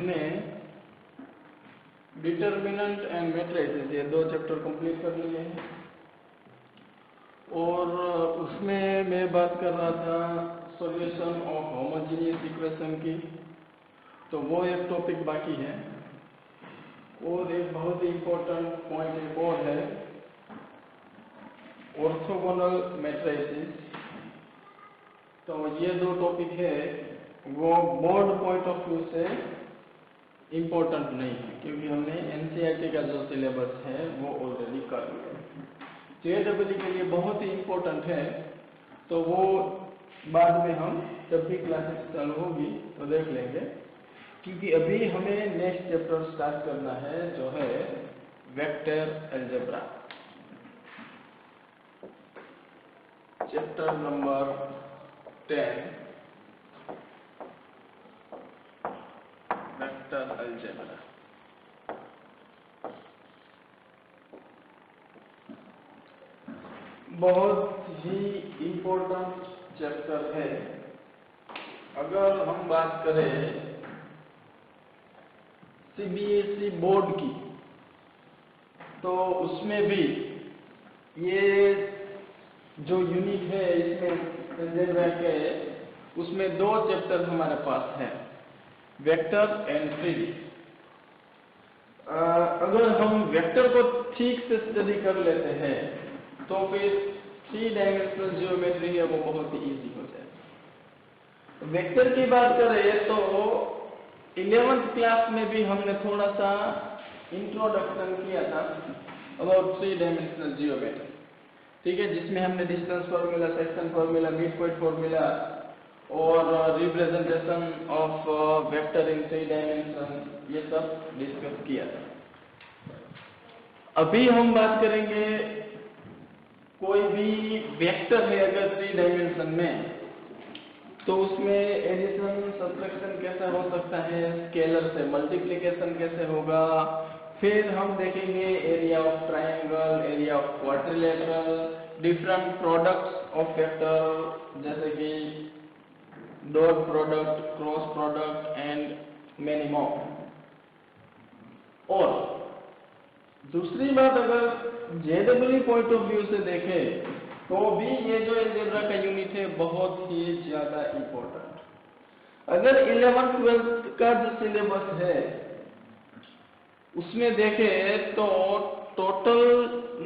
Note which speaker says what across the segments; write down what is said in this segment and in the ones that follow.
Speaker 1: हमने determinant and matrices ये 2 chapter complete कर लिए हैं और उसमें मैं बात कर रहा था सॉल्यूशन ऑफ होमोजेनियस इक्वेशन की। तो वो एक टॉपिक बाकी है और एक बहुत ही इम्पोर्टेंट पॉइंट एक और है ऑर्थोगोनल मैट्रिसेस। तो ये 2 टॉपिक है वो बोर्ड पॉइंट ऑफ व्यू से इम्पोर्टेंट नहीं है क्योंकि हमने एनसीईआरटी का जो सिलेबस है वो ऑलरेडी कर लिया है। जेईई के लिए बहुत ही इम्पोर्टेंट है तो वो बाद में हम जब भी क्लासेस चालू होगी तो देख लेंगे, क्योंकि अभी हमें नेक्स्ट चैप्टर स्टार्ट करना है जो है vector algebra, chapter number 10 vector algebra. बहुत ही इम्पोर्टेंट चैप्टर है। अगर हम बात करें सीबीएसई बोर्ड की तो उसमें भी ये जो यूनिट है इसमें अलजेब्रा के उसमें 2 चैप्टर हमारे पास है, वेक्टर एंड 3D। अगर हम वेक्टर को ठीक से स्टडी कर लेते हैं तो फिर 3 डायमेंशनल ज्योमेट्री है वो बहुत ही इजी हो जाएगा। वेक्टर की बात करें तो 11th क्लास में भी हमने थोड़ा सा इंट्रोडक्शन किया था अबाउट 3 डायमेंशनल ज्योमेट्री, ठीक है, जिसमें हमने distance formula, section formula, mid point formula और representation of vector in 3 dimension ये सब डिस्कस किया था। अभी हम बात करेंगे कोई भी वेक्टर है अगर 3 डायमेंशन में तो उसमें एडिशन सब्ट्रैक्शन कैसे हो सकता है, स्केलर से मल्टीप्लिकेशन कैसे होगा, फिर हम देखेंगे area of triangle, area of quadrilateral, different products of vector जैसे कि dot product, cross product and many more. और दूसरी बात अगर जेईई पॉइंट ऑफ व्यू से देखें तो भी ये जो अलजेब्रा का यूनिट है बहुत ही ज्यादा इम्पोर्टेंट। अगर 11th-12th का जो सिलेबस है उसमें देखें तो टोटल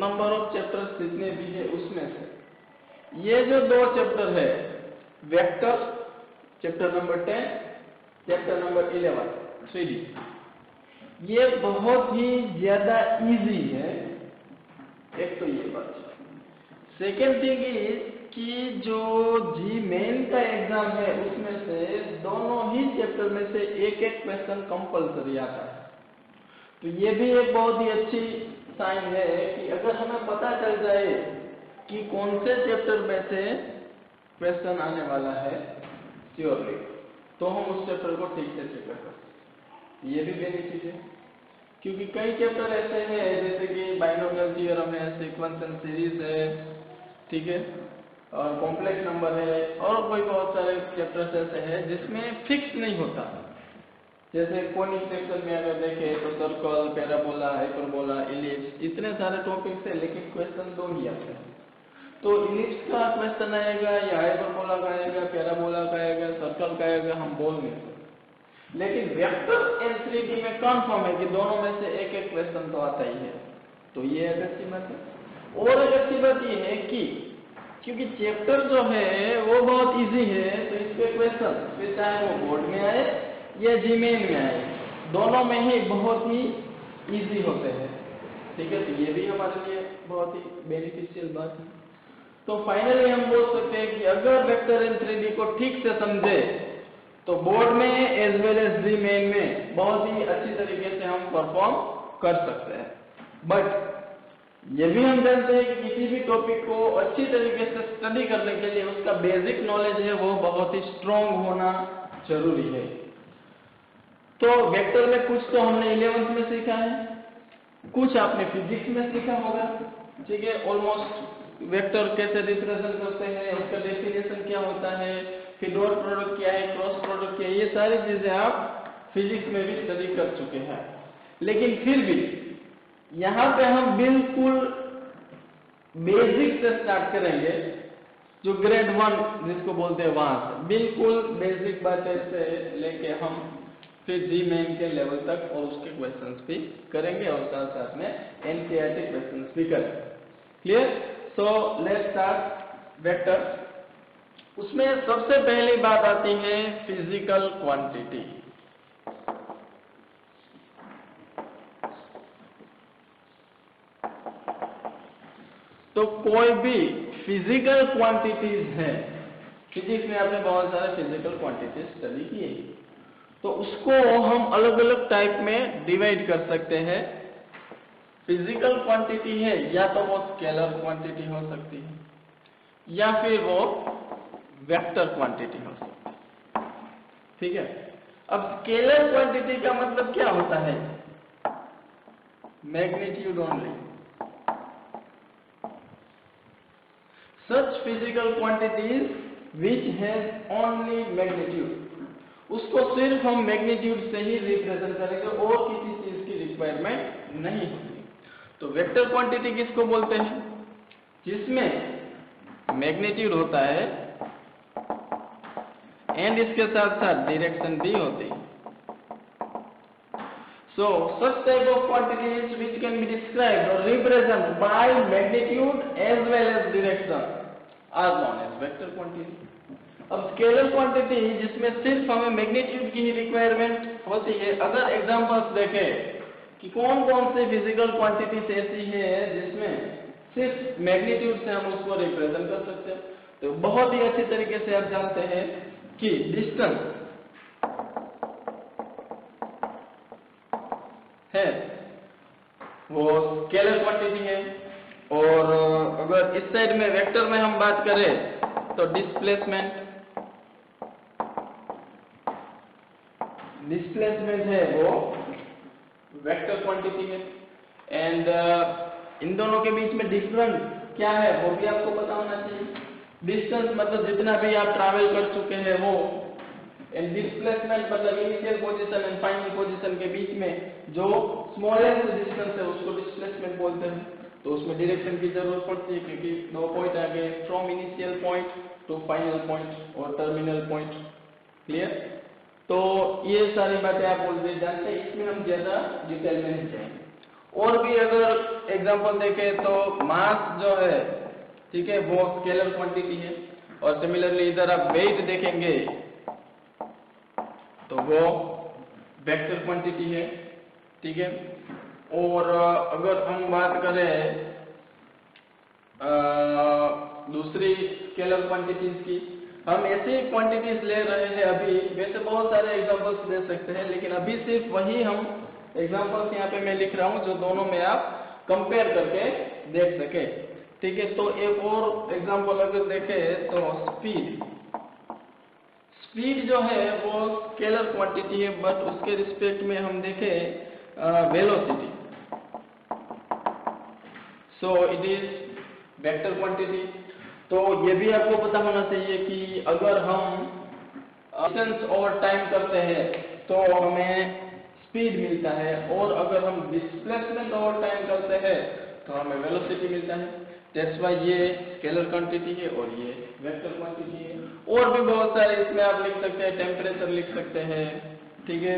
Speaker 1: नंबर ऑफ चैप्टर्स जितने भी है उसमें से ये जो 2 चैप्टर है vector chapter number 10, chapter number 11 3D, ये बहुत ही ज्यादा इजी है। एक तो ये बात। सेकेंड थिंग इज कि जो जी मेन का एग्जाम है उसमें से दोनों ही चैप्टर में से एक क्वेश्चन कंपलसरी आता है। तो ये भी एक बहुत ही अच्छी साइन है कि अगर हमें पता चल जाए कि कौन से चैप्टर में से क्वेश्चन आने वाला है श्योरली, तो हम उस चैप्टर को ठीक से चेक कर सकते हैं। ये भी बेनिफिट है क्योंकि कई चैप्टर ऐसे हैं जैसे कि बाइनोमियल थ्योरम है, सीक्वेंस एंड सीरीज है, ठीक है, और कॉम्प्लेक्स नंबर है और कोई बहुत सारे चैप्टर्स ऐसे हैं जिसमें फिक्स नहीं होता। जैसे कोनिक सेक्शन में अगर देखें तो सर्कल, पैराबोला, हाइपरबोला, इलिप्स, इतने सारे टॉपिक्स है लेकिन क्वेश्चन 2 ही आते हैं। तो इलिप्स का क्वेश्चन आएगा या हाइपरबोला का आएगा, पैराबोला का आएगा, सर्कल का आएगा, हम बोल नहीं सकते। लेकिन वेक्टर एंड 3D में कंफर्म है कि दोनों में से एक क्वेश्चन तो आता ही है। तो ये एक अच्छी बात है। और एक अच्छी बात ये है कि क्योंकि चैप्टर जो है वो बहुत इजी है तो इसके क्वेश्चन फिर चाहे वो बोर्ड में आए या जीमेल में आए दोनों में ही बहुत ही इजी होते हैं, ठीक है। तो ये भी हमारे लिए बहुत ही बेनिफिशियल बात है। तो फाइनली हम बोल सकते हैं कि अगर वेक्टर एंड 3D को ठीक से समझे तो बोर्ड में एज वेल एज जी मेन में बहुत ही अच्छी तरीके से हम परफॉर्म कर सकते हैं। बट ये भी हम जानते हैं कि किसी भी टॉपिक को अच्छी तरीके से स्टडी करने के लिए उसका बेसिक नॉलेज है वो बहुत ही स्ट्रॉन्ग होना जरूरी है। तो वेक्टर में कुछ तो हमने 11th में सीखा है, कुछ आपने फिजिक्स में सीखा होगा, ठीक है। ऑलमोस्ट वेक्टर कैसे रिप्रेजेंट करते हैं, उसका डेफिनेशन क्या होता है, फिर डॉट प्रोडक्ट क्या है, क्रॉस प्रोडक्ट क्या है, ये सारी चीजें आप फिजिक्स में भी स्टडी कर चुके हैं, लेकिन फिर भी यहाँ पे हम बिल्कुल बेसिक से स्टार्ट करेंगे, जो ग्रेड 1 जिसको बोलते हैं वहां से बिल्कुल बेसिक बातें से लेके हम फिर जी मेन के लेवल तक और उसके क्वेश्चंस भी करेंगे और साथ साथ में एनसीईआरटी क्वेश्चंस भी करेंगे। Clear? So let's start vector. उसमें सबसे पहली बात आती है फिजिकल क्वांटिटी। तो कोई भी फिजिकल क्वांटिटीज है, फिजिक्स में आपने बहुत सारे फिजिकल क्वांटिटीज स्टडी किए, तो उसको हम अलग अलग टाइप में डिवाइड कर सकते हैं। फिजिकल क्वांटिटी है या तो वो स्केलर क्वांटिटी हो सकती है या फिर वो वेक्टर क्वांटिटी हो सकती है। ठीक है? अब स्केलर क्वांटिटी का मतलब क्या होता है? Magnitude only. Such physical quantities which has only magnitude, उसको सिर्फ हम मैग्नीट्यूड से ही रिप्रेजेंट करेंगे और किसी चीज की रिक्वायरमेंट नहीं होगी। तो वेक्टर क्वांटिटी किसको बोलते हैं? जिसमें मैग्नीट्यूड होता है एंड इसके साथ साथ डायरेक्शन भी होती है। So such type of quantities which can be described or represented by magnitude as well as direction are known as vector quantity. अब स्केलर क्वांटिटी जिसमें सिर्फ हमें मैग्नीट्यूड की ही रिक्वायरमेंट होती है। अगर एग्जांपल्स देखें कि कौन कौन से फिजिकल क्वांटिटीज ऐसी है जिसमें सिर्फ मैग्नीट्यूड से हम उसको रिप्रेजेंट कर सकते हैं, तो बहुत ही अच्छी तरीके से आप जानते हैं कि डिस्टेंस है वो स्केलर क्वांटिटी है। और अगर इस साइड में वेक्टर में हम बात करें तो डिस्प्लेसमेंट है वो वेक्टर क्वांटिटी है। एंड इन दोनों के बीच में डिफरेंस क्या है वो भी आपको पता होना चाहिए। डिस्टेंस मतलब जितना भी आप ट्रैवल कर चुके हैं वो, एंड डिस्प्लेसमेंट मतलब initial position and final position के बीच में जो स्मॉलेस्ट डिस्टेंस है उसको डिस्प्लेसमेंट बोलते हैं। तो उसमें डायरेक्शन की जरूरत पड़ती है क्योंकि दो पॉइंट आ गए, from initial point two final point और टर्मिनल पॉइंट। क्लियर? तो ये सारी बातें आप ऑलरेडी जानते हैं, इसमें हम ज्यादा डिटेल में नहीं जाएंगे। और भी अगर एग्जांपल देखें तो मास जो है, ठीक है, वो स्केलर क्वांटिटी है। और सिमिलरली इधर आप वेट देखेंगे तो वो वेक्टर क्वांटिटी है। ठीक है? और अगर हम बात करें दूसरी स्केलर क्वांटिटीज की, हम ऐसी क्वांटिटीज ले रहे हैं अभी। वैसे बहुत सारे एग्जांपल्स दे सकते हैं, लेकिन अभी सिर्फ वही हम एग्जांपल्स यहाँ पे मैं लिख रहा हूँ जो दोनों में आप कंपेयर करके देख सके। ठीक है? तो एक और एग्जांपल अगर देखें तो स्पीड जो है वो स्केलर क्वांटिटी है, बट उसके रिस्पेक्ट में हम देखें velocity, so it is vector quantity. तो ये भी आपको पता होना चाहिए कि अगर हम डिस्टेंस और टाइम करते हैं तो हमें स्पीड मिलता है, और अगर हम डिस्प्लेसमेंट और टाइम करते हैं तो हमें वेलोसिटी मिलता है। दैट्स व्हाई ये स्केलर क्वांटिटी है और ये वेक्टर क्वांटिटी है। और भी बहुत सारे इसमें आप लिख सकते हैं, टेम्परेचर लिख सकते हैं, ठीक है,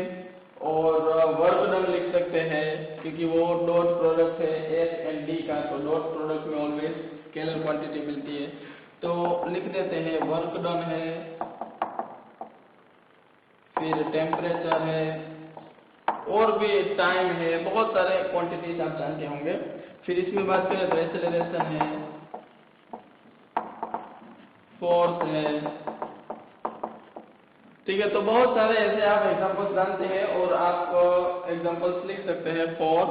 Speaker 1: और वर्क डन लिख सकते हैं क्योंकि वो डॉट प्रोडक्ट है एस एंड डी का, तो डॉट प्रोडक्ट में ऑलवेज स्केलर क्वांटिटी मिलती है। तो लिख देते हैं वर्क डन है, फिर टेम्परेचर है, और भी टाइम है, बहुत सारे क्वांटिटीज आप जानते होंगे। फिर इसमें बात करें तो एक्सेलरेशन है, फोर्स है। ठीक है? तो बहुत सारे ऐसे आप एग्जांपल्स जानते हैं और आप एग्जांपल्स लिख सकते हैं for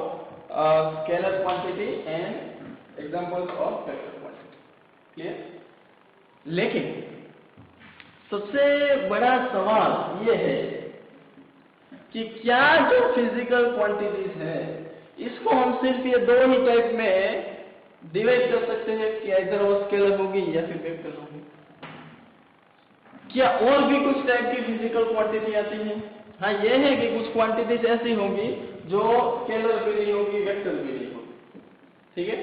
Speaker 1: scalar quantity and examples of vector quantity. Clear? लेकिन सबसे बड़ा सवाल ये है कि क्या जो फिजिकल क्वांटिटीज है इसको हम सिर्फ ये दो ही टाइप में डिवाइड कर सकते हैं कि इधर वो स्केलर होगी या फिर वेक्टर होगी? क्या और भी कुछ टाइप की फिजिकल क्वांटिटी आती है? हाँ, ये है कि कुछ क्वांटिटीज ऐसी होंगी जो स्केलर भी नहीं होगी, वेक्टर भी नहीं होगी, ठीक है।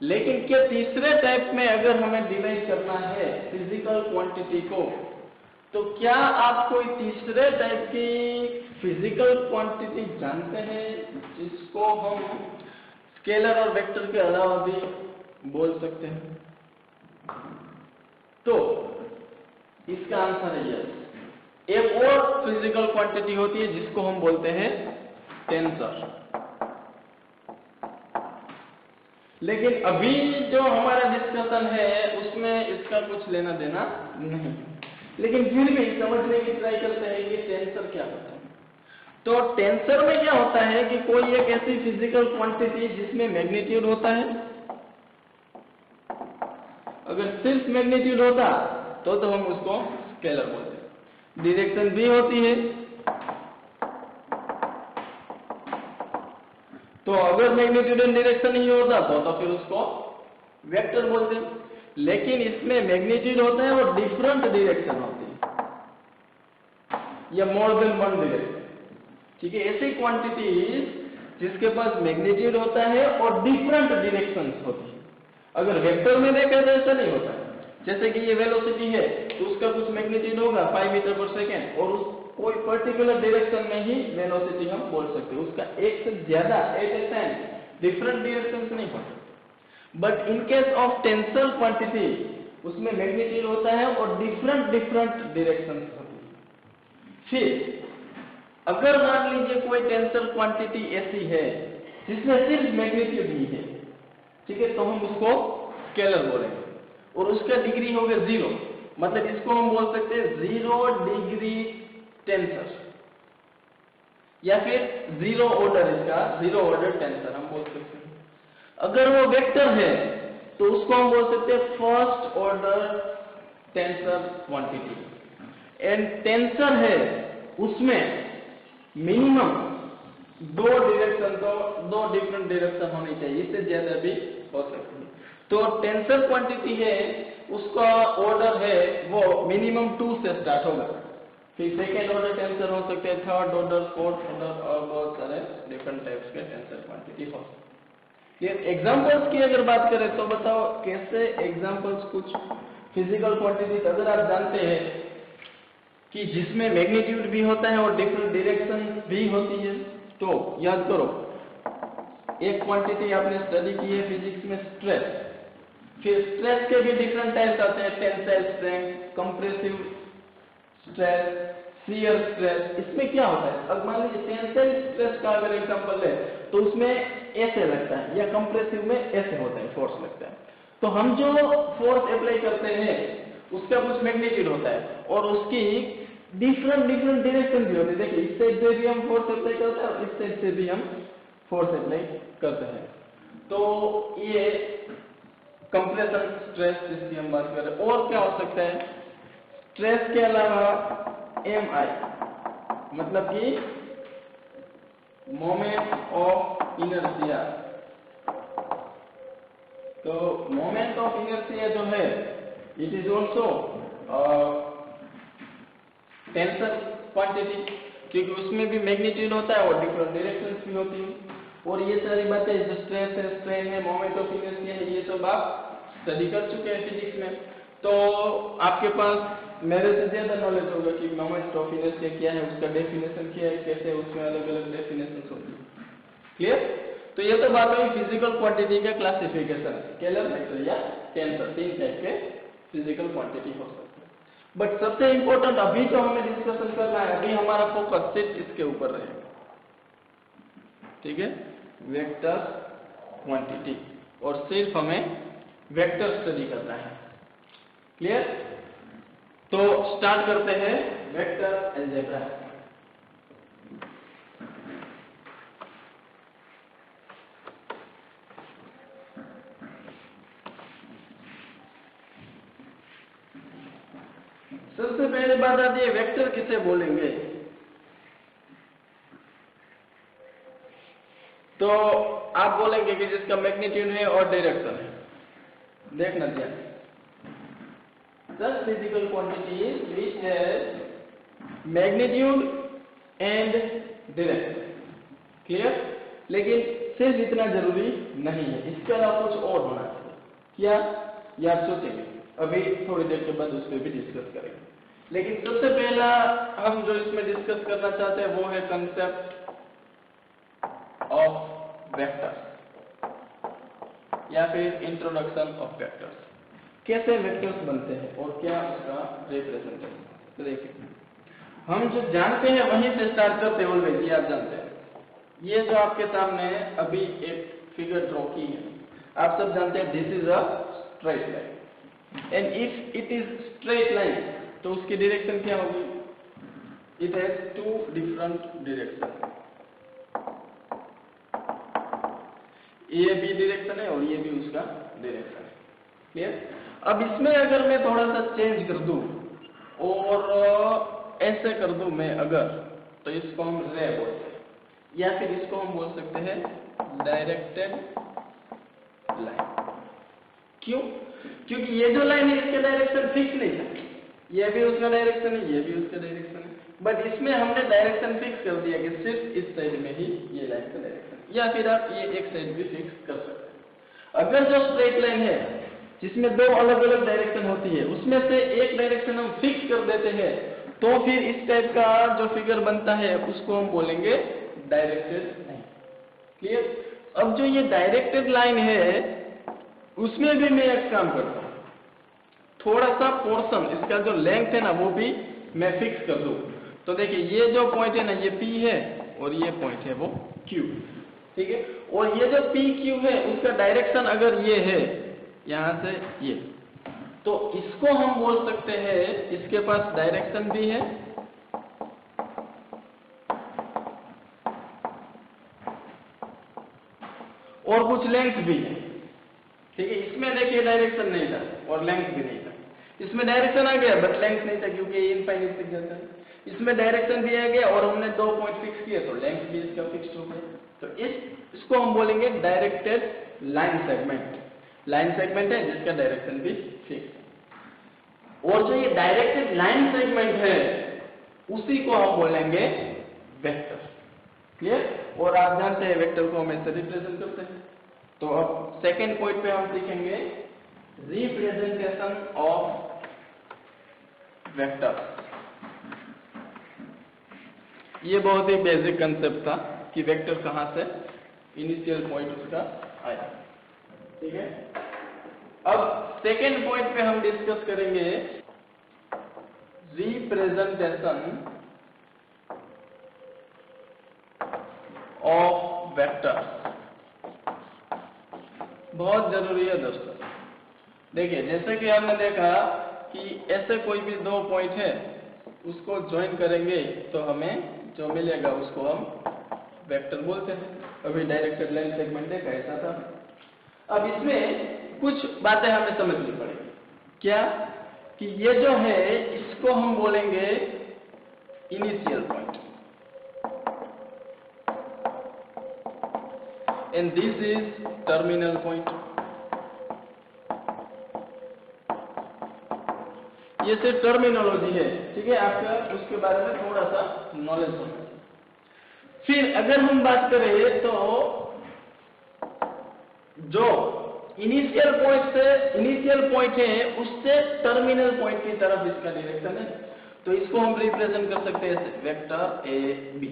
Speaker 1: लेकिन क्या तीसरे टाइप में अगर हमें डिवाइड करना है फिजिकल क्वांटिटी को, तो क्या आप कोई तीसरे टाइप की फिजिकल क्वांटिटी जानते हैं जिसको हम स्केलर और वेक्टर के अलावा भी बोल सकते हैं? तो इसका आंसर है यस। एक और फिजिकल क्वांटिटी होती है जिसको हम बोलते हैं टेंसर। लेकिन अभी जो हमारा डिस्कशन है उसमें इसका कुछ लेना देना नहीं, लेकिन फिर भी समझने की ट्राई करते हैं कि टेंसर क्या होता है। तो टेंसर में क्या होता है कि कोई एक ऐसी फिजिकल क्वांटिटी जिसमें मैग्नीट्यूड होता है। अगर सिर्फ मैग्नीट्यूड होता तो हम उसको स्केलर बोलते हैं। डायरेक्शन भी होती है, तो अगर मैग्नीट्यूड एंड डायरेक्शन नहीं होता तो फिर उसको वेक्टर बोलते हैं। लेकिन इसमें मैग्नीट्यूड होता है और डिफरेंट डायरेक्शन होती है, या मोर देन वन डायरेक्शन, ठीक है। ऐसी क्वांटिटीज जिसके पास मैग्नीट्यूड होता है और डिफरेंट डायरेक्शंस होती है। अगर वेक्टर में देखा तो ऐसा नहीं होता। जैसे कि ये वेलोसिटी है तो उसका कुछ मैग्नीट्यूड होगा 5 मीटर पर सेकेंड, और उस कोई पर्टिकुलर डायरेक्शन में ही वेलोसिटी हम बोल सकते हैं। उसका एक से ज्यादा at a time different directions नहीं हो सकते। But in case of tensor quantity उसमें मैग्नीट्यूड होता है और डिफरेंट डायरेक्शंस होती है। फिर अगर मान लीजिए कोई टेंसर क्वांटिटी ऐसी है जिसमें सिर्फ मैग्नीट्यूड ही है, ठीक है, तो हम उसको स्केलर बोलेंगे और उसका डिग्री होगा 0। मतलब इसको हम बोल सकते हैं 0 डिग्री टेंसर, या फिर 0 ऑर्डर, इसका 0 ऑर्डर टेंसर हम बोल सकते हैं। अगर वो वेक्टर है तो उसको हम बोल सकते हैं first order tensor quantity. And tensor है उसमें मिनिमम 2 डायरेक्शन, तो 2 डिफरेंट डायरेक्शन होनी चाहिए, इससे ज्यादा भी हो सकती है। तो टेंसर क्वांटिटी है उसका ऑर्डर है वो मिनिमम 2 से स्टार्ट होगा। फिर सेकेंड ऑर्डर टेंसर हो सकते हैं, थर्ड ऑर्डर, फोर्थ ऑर्डर, और बहुत सारे डिफरेंट टाइप्स के टेंसर क्वांटिटी हो सकते हैं। एग्जांपल्स की अगर बात करें तो बताओ कैसे एग्जांपल्स कुछ फिजिकल क्वांटिटी अगर आप जानते हैं कि जिसमें मैग्नीट्यूड भी होता है और डिफरेंट डायरेक्शन भी होती है, तो याद करो एक क्वांटिटी आपने स्टडी की है फिजिक्स में, स्ट्रेस। फिर स्ट्रेस के भी डिफरेंट टाइप्स आते हैं, tensile strength, compressive stress, shear stress. इसमें क्या होता है, अब मान लीजिए टेंसाइल स्ट्रेस का अगर एग्जांपल है तो उसमें ऐसे लगता है, या कंप्रेसिव में ऐसे होता है, फोर्स लगता है। तो हम जो फोर्स अप्लाई करते हैं उसका कुछ मैग्नीट्यूड होता है और उसकी डिफरेंट डायरेक्शन भी होती है। देखिए इस साइड से भी हम फोर्स अप्लाई करते हैं और इस साइड से भी हम फोर्स अप्लाई करते हैं। तो ये कंप्रेशन स्ट्रेस जिसकी हम बात कर रहे हैं। और क्या हो सकता है स्ट्रेस के अलावा MI, मतलब कि मोमेंट ऑफ इनर्शिया। तो मोमेंट ऑफ इनर्शिया जो है it is also tensor quantity, क्योंकि उसमें भी मैग्नीट्यूड होता है और डिफरेंट डायरेक्शंस भी होती है। और ये सारी बातें जो स्ट्रेस है, स्ट्रेन है, मोमेंट ऑफ इनर्शिया है, ये सब आप स्टडी कर चुके हैं फिजिक्स में। तो आपके पास मेरे से ज्यादा नॉलेज होगा कि मोमेंट ऑफ इनर्शिया क्या है, उसका डेफिनेशन क्या है, कैसे उसमें अलग अलग डेफिनेशन होती है। क्लियर? तो ये तो बात हुई फिजिकल क्वांटिटी का क्लासिफिकेशन, स्केलर, वेक्टर या टेंसर, 3 टाइप के फिजिकल क्वांटिटी हो सकते हैं। बट सबसे इंपॉर्टेंट अभी जो हमें डिस्कशन करना है, अभी हमारा फोकस सिर्फ इसके ऊपर रहेगा, ठीक है, वेक्टर क्वांटिटी, और सिर्फ हमें वेक्टर स्टडी करना है। क्लियर? तो स्टार्ट करते हैं वेक्टर अलजेब्रा। सबसे पहले बात आती है वेक्टर किसे बोलेंगे। तो आप बोलेंगे कि जिसका मैग्नीट्यूड है और डायरेक्शन है। देखना ध्यान, such physical quantities which has magnitude and direction. Clear? लेकिन सिर्फ इतना जरूरी नहीं है, इसके अलावा कुछ और होना चाहिए। क्या? ये आप सोचेंगे, अभी थोड़ी देर के बाद उस पर भी डिस्कस करेंगे। लेकिन सबसे पहला हम जो इसमें डिस्कस करना चाहते हैं वो है कंसेप्ट ऑफ वेक्टर्स या फिर इंट्रोडक्शन ऑफ वेक्टर्स। कैसे वेक्टर्स बनते हैं और क्या उसका रिप्रेजेंटेशन। तो देखिए, हम जो जानते हैं वहीं से स्टार्ट करते हैं ऑलवेज। ये आप जानते हैं, ये जो आपके सामने अभी एक फिगर ड्रॉ की है, आप सब जानते हैं this is a straight line and if it is straight line तो उसकी डायरेक्शन क्या होगी? It has two different direction. ये भी डायरेक्शन है और ये भी उसका डायरेक्शन है। क्लियर? अब इसमें अगर मैं थोड़ा सा चेंज कर दूं और ऐसे कर दूं मैं अगर, तो इसको हम रे बोलते हैं या फिर इसको हम बोल सकते हैं डायरेक्टेड लाइन। क्यों? क्योंकि ये जो लाइन है इसका डायरेक्शन फिक्स नहीं था, ये भी उसका डायरेक्शन है, ये भी उसका डायरेक्शन है, बट इसमें हमने डायरेक्शन फिक्स कर दिया कि सिर्फ इस साइड में ही ये लाइन का डायरेक्शन, या फिर आप ये एक साइड भी फिक्स कर सकते हैं। अगर जो स्ट्रेट लाइन है जिसमें दो अलग अलग डायरेक्शन होती है उसमें से एक डायरेक्शन हम फिक्स कर देते हैं तो फिर इस टाइप का जो फिगर बनता है उसको हम बोलेंगे डायरेक्टेड लाइन। क्लियर? अब जो ये डायरेक्टेड लाइन है उसमें भी मैं एक काम करता हूं, थोड़ा सा पोर्शन इसका जो लेंथ है ना वो भी मैं फिक्स कर दूं। तो देखिए, ये जो पॉइंट है ना ये P है और ये पॉइंट है वो Q। ठीक है? और ये जो PQ है उसका डायरेक्शन अगर ये है यहां से ये, तो इसको हम बोल सकते हैं इसके पास डायरेक्शन भी है और कुछ लेंथ भी है। ठीक है? इसमें देखिए डायरेक्शन नहीं था और लेंथ भी नहीं था, इसमें डायरेक्शन आ गया बट लेंथ नहीं था क्योंकि ये इनफाइनाइट तक जाता है। इसमें डायरेक्शन भी आ गया और हमने 2 पॉइंट फिक्स किए तो लेंथ भी इसका फिक्स हो गया। तो इसको हम बोलेंगे directed line segment. Line segment है जिसका डायरेक्शन भी फिक्स है। और जो ये डायरेक्टेड लाइन सेगमेंट है उसी को हम बोलेंगे वेक्टर। क्लियर? और आप जानते हैं वेक्टर को हम ऐसे रिप्रेजेंट करते हैं। तो अब सेकेंड पॉइंट पे हम सीखेंगे रिप्रेजेंटेशन ऑफ वेक्टर। ये बहुत ही बेसिक कंसेप्ट था कि वेक्टर कहां से इनिशियल पॉइंट उसका आया। ठीक है? अब सेकेंड पॉइंट पे हम डिस्कस करेंगे रिप्रेजेंटेशन ऑफ वेक्टर। बहुत जरूरी है दोस्तों। देखिए, जैसे कि हमने देखा कि ऐसे कोई भी दो पॉइंट है उसको ज्वाइन करेंगे तो हमें जो मिलेगा उसको हम वेक्टर बोलते हैं। अभी डायरेक्टेड लाइन सेगमेंट देखा ऐसा था। अब इसमें कुछ बातें हमें समझनी पड़ेगी। क्या? कि ये जो है इसको हम बोलेंगे initial point and this is terminal point. ये सिर्फ टर्मिनोलॉजी है। ठीक है? आपका उसके बारे में थोड़ा सा नॉलेज होना। फिर अगर हम बात करें तो जो इनिशियल पॉइंट है उससे टर्मिनल पॉइंट की तरफ इसका डायरेक्शन है, तो इसको हम रिप्रेजेंट कर सकते हैं वेक्टर ए बी।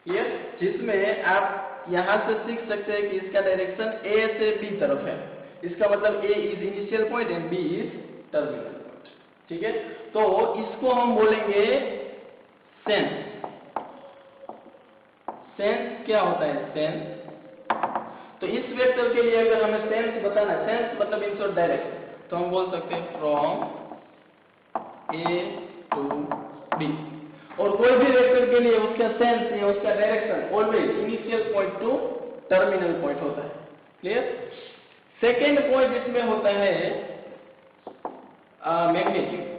Speaker 1: ये जिसमें आप यहां से सीख सकते हैं कि इसका डायरेक्शन ए से बी तरफ है। इसका मतलब A is initial point and B is terminal point. ठीक है? तो इसको हम बोलेंगे सेंस। सेंस क्या होता है? सेंस। तो इस वेक्टर के लिए अगर हमें सेंस बताना, सेंस मतलब इन शॉर्ट डायरेक्शन, तो हम बोल सकते हैं फ्रॉम ए टू बी। और कोई भी वेक्टर के लिए उसका सेंस या उसका direction always initial point two terminal point होता है। क्लियर? सेकेंड पॉइंट इसमें होता है मैग्नीट्यूड।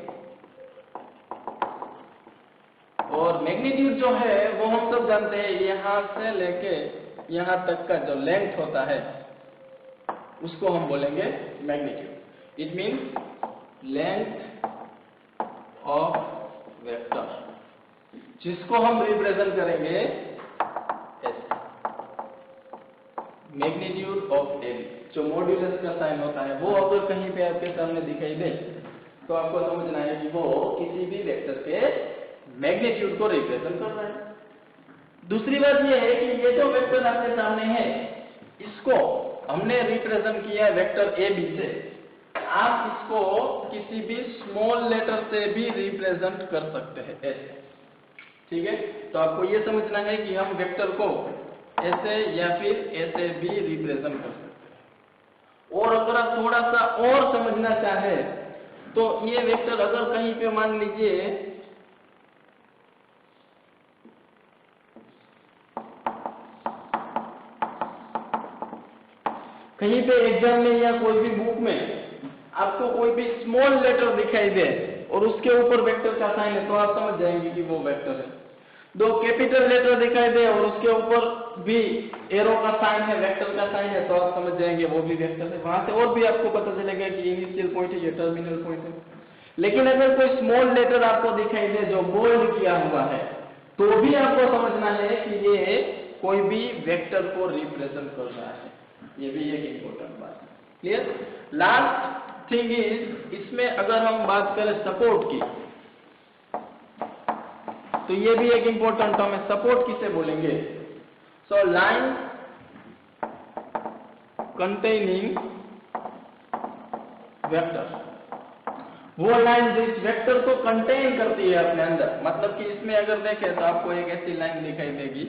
Speaker 1: और मैग्नीट्यूड जो है वो हम सब जानते हैं, यहां से लेके यहां तक का जो लेंथ होता है उसको हम बोलेंगे magnitude. It means length of vector. जिसको हम रिप्रेजेंट करेंगे ऐसे, मैग्नीट्यूड ऑफ एबी। जो मॉड्यूलस का साइन होता है वो अगर कहीं पे आपके सामने दिखाई दे तो आपको समझना है कि वो किसी भी वेक्टर के मैग्नीट्यूड को रिप्रेजेंट कर रहा है। दूसरी बात यह है कि ये जो वेक्टर आपके सामने है इसको हमने रिप्रेजेंट किया वेक्टर ए बी से, आप इसको किसी भी स्मॉल लेटर से भी रिप्रेजेंट कर सकते हैं ऐसे, ठीक है। तो आपको ये समझना है कि हम वेक्टर को ऐसे या फिर ऐसे भी रिप्रेजेंट कर सकते हैं। और अगर आप थोड़ा सा और समझना चाहे तो ये वेक्टर अगर कहीं पे मान लीजिए कहीं पे एग्जाम में या कोई भी बुक में आपको कोई भी स्मॉल लेटर दिखाई दे और उसके ऊपर वेक्टर का साइन है तो आप समझ जाएंगे कि वो वेक्टर है। दो कैपिटल लेटर दिखाई दे और उसके ऊपर भी एरो का साइन है, वेक्टर का साइन है, तो आप समझ जाएंगे वो भी वेक्टर है। वहां से और भी आपको पता चलेगा कि इनिशियल पॉइंट है, ये टर्मिनल पॉइंट है। लेकिन अगर कोई स्मॉल लेटर आपको दिखाई दे जो बोल्ड किया हुआ है तो भी आपको समझना है कि ये कोई भी वेक्टर को रिप्रेजेंट कर रहा है। ये भी एक इंपॉर्टेंट बात है। क्लियर? लास्ट थिंग इज, इसमें अगर हम बात करें सपोर्ट की तो ये भी एक इंपॉर्टेंट टर्म है। सपोर्ट किसे बोलेंगे? सो लाइन कंटेनिंग वेक्टर, वो लाइन जिस वेक्टर को कंटेन करती है अपने अंदर। मतलब कि इसमें अगर देखें तो आपको एक ऐसी लाइन दिखाई देगी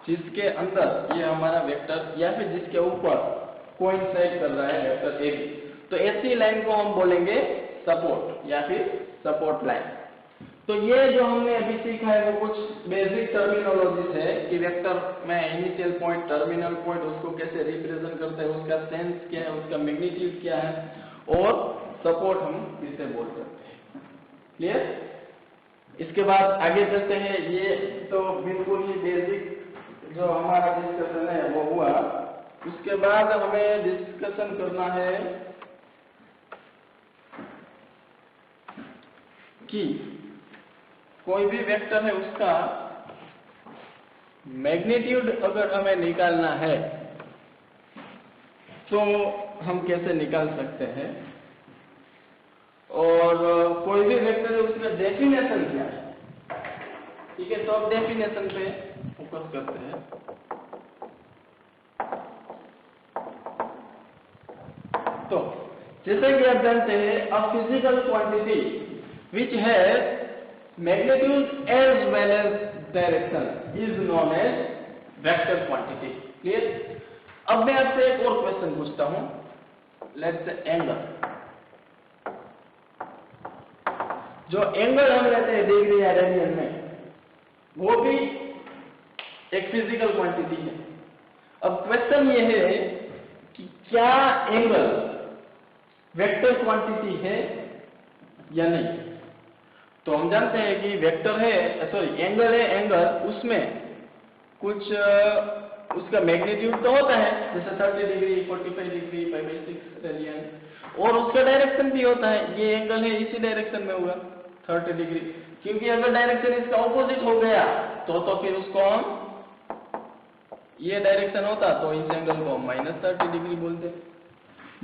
Speaker 1: जिसके अंदर ये हमारा वेक्टर या फिर जिसके ऊपर कोइंसाइड कर रहा है वेक्टर ए बी, तो ऐसी लाइन को हम बोलेंगे सपोर्ट या फिर सपोर्ट लाइन। तो ये जो हमने अभी सीखा है वो कुछ बेसिक टर्मिनोलॉजीज है कि वेक्टर में इनिशियल पॉइंट, टर्मिनल पॉइंट, उसको कैसे रिप्रेजेंट करते हैं, उसका सेंस क्या है, उसका मैग्नीट्यूड क्या है और सपोर्ट हम किसे बोल सकते हैं। क्लियर? इसके बाद आगे चलते हैं। ये तो बिल्कुल ही बेसिक जो हमारा डिस्कशन है वो हुआ। उसके बाद हमें डिस्कशन करना है कि कोई भी वेक्टर है उसका मैग्नीट्यूड अगर हमें निकालना है तो हम कैसे निकाल सकते हैं, और कोई भी वेक्टर है उसका डेफिनेशन क्या है। ठीक है, तो अब डेफिनेशन पे फोकस करते हैं। तो जैसे कि आप जानते हैं, a physical quantity which has magnitude as well as direction is known as vector quantity. Clear? अब मैं आपसे एक और क्वेश्चन पूछता हूं। लेट्स से एंगल, जो एंगल हम लेते हैं डिग्री या रेडियन में, वो भी एक फिजिकल क्वांटिटी है। अब क्वेश्चन ये है कि क्या एंगल वेक्टर क्वांटिटी है या नहीं। तो हम जानते हैं कि वेक्टर है, सॉरी एंगल है, एंगल उसमें कुछ उसका मैग्नीट्यूड तो होता है, जैसे 30 डिग्री, 45 डिग्री, 5/6 रेडियन, और उसका डायरेक्शन भी होता है। ये एंगल है, इसी डायरेक्शन में होगा 30 डिग्री, क्योंकि अगर डायरेक्शन इसका ऑपोजिट हो गया तो फिर उसको हम, ये डायरेक्शन होता तो इस एंगल को -30 डिग्री बोलते।